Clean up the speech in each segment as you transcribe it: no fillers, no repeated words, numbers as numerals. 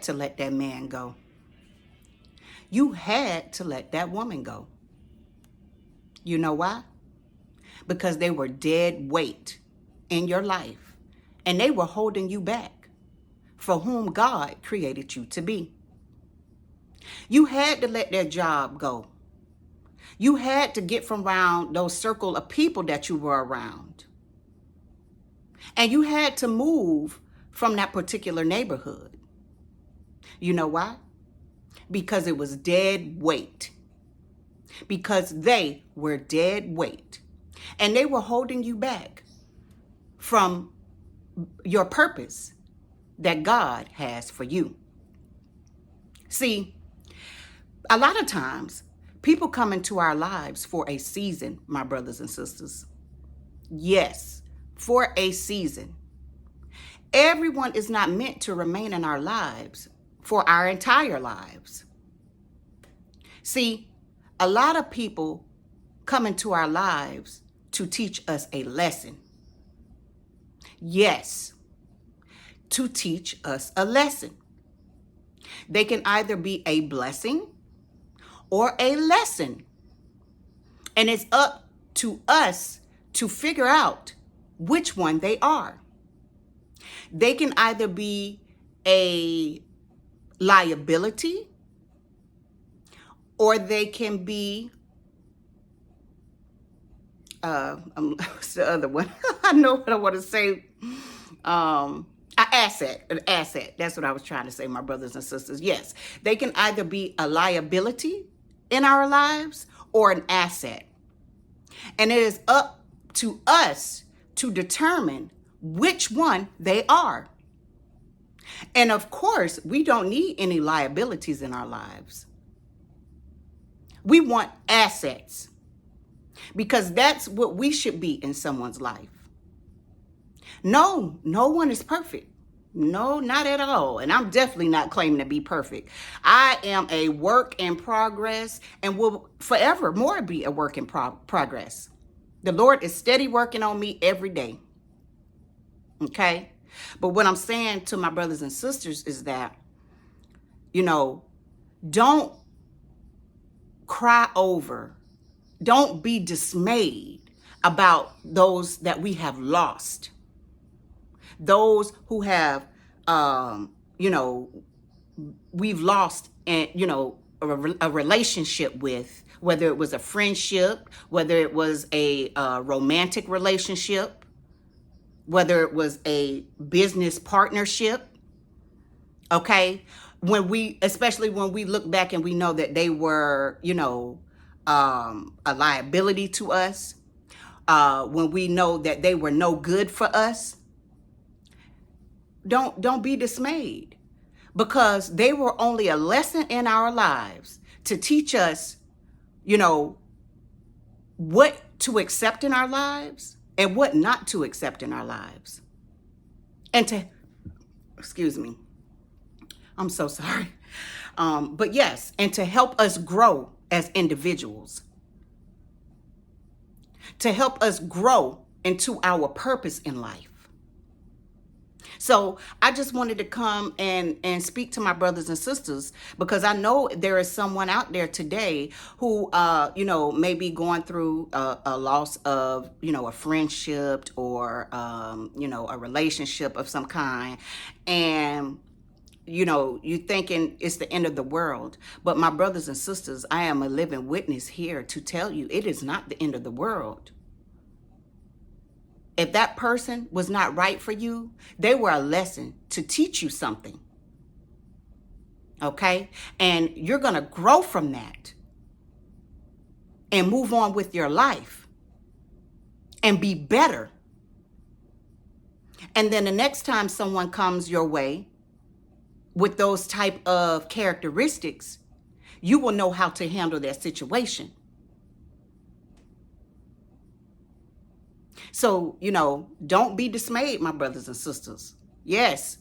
had to let that man go. You had to let that woman go. You know why? Because they were dead weight in your life, and they were holding you back for whom God created you to be. You had to let that job go. You had to get from around those circle of people that you were around. And you had to move from that particular neighborhood. You know why? Because it was dead weight. Because they were dead weight. And they were holding you back from your purpose that God has for you. See, a lot of times, people come into our lives for a season, my brothers and sisters. Yes, for a season. Everyone is not meant to remain in our lives for our entire lives. See, a lot of people come into our lives to teach us a lesson. Yes, to teach us a lesson. They can either be a blessing or a lesson. And it's up to us to figure out which one they are. They can either be a liability, or they can be what's the other one? I know what I want to say. An asset. That's what I was trying to say, my brothers and sisters. Yes, they can either be a liability in our lives or an asset. And it is up to us to determine which one they are. And of course, we don't need any liabilities in our lives. We want assets, because that's what we should be in someone's life. No one is perfect. No, not at all. And I'm definitely not claiming to be perfect. I am a work in progress and will forever more be a work in progress. The Lord is steady working on me every day. Okay? But what I'm saying to my brothers and sisters is that, don't cry over, don't be dismayed about those that we have lost. Those who have, we've lost, a relationship with, whether it was a friendship, whether it was a romantic relationship, whether it was a business partnership. Okay, especially when we look back and we know that they were, a liability to us, when we know that they were no good for us. Don't be dismayed, because they were only a lesson in our lives to teach us, what to accept in our lives and what not to accept in our lives. And excuse me, I'm so sorry. But yes, and to help us grow as individuals, to help us grow into our purpose in life. So I just wanted to come and speak to my brothers and sisters, because I know there is someone out there today who, may be going through a loss of, a friendship or, a relationship of some kind. And, you thinking it's the end of the world. But my brothers and sisters, I am a living witness here to tell you it is not the end of the world. If that person was not right for you, they were a lesson to teach you something. Okay? And you're going to grow from that and move on with your life and be better. And then the next time someone comes your way with those type of characteristics, you will know how to handle that situation. So, don't be dismayed, my brothers and sisters. Yes,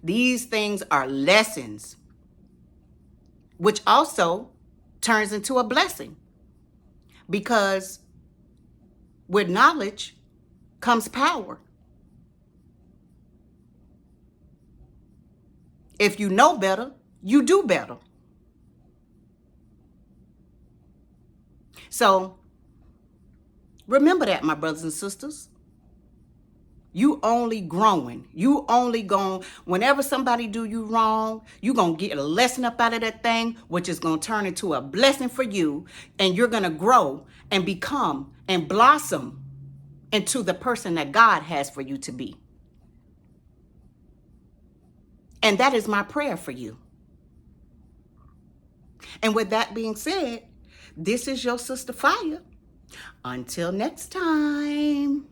these things are lessons, which also turns into a blessing, because with knowledge comes power. If you know better, you do better. So remember that, my brothers and sisters. You only growing. You only whenever somebody do you wrong, you going to get a lesson up out of that thing, which is going to turn into a blessing for you. And you're going to grow and become and blossom into the person that God has for you to be. And that is my prayer for you. And with that being said, this is your sister Fire. Until next time.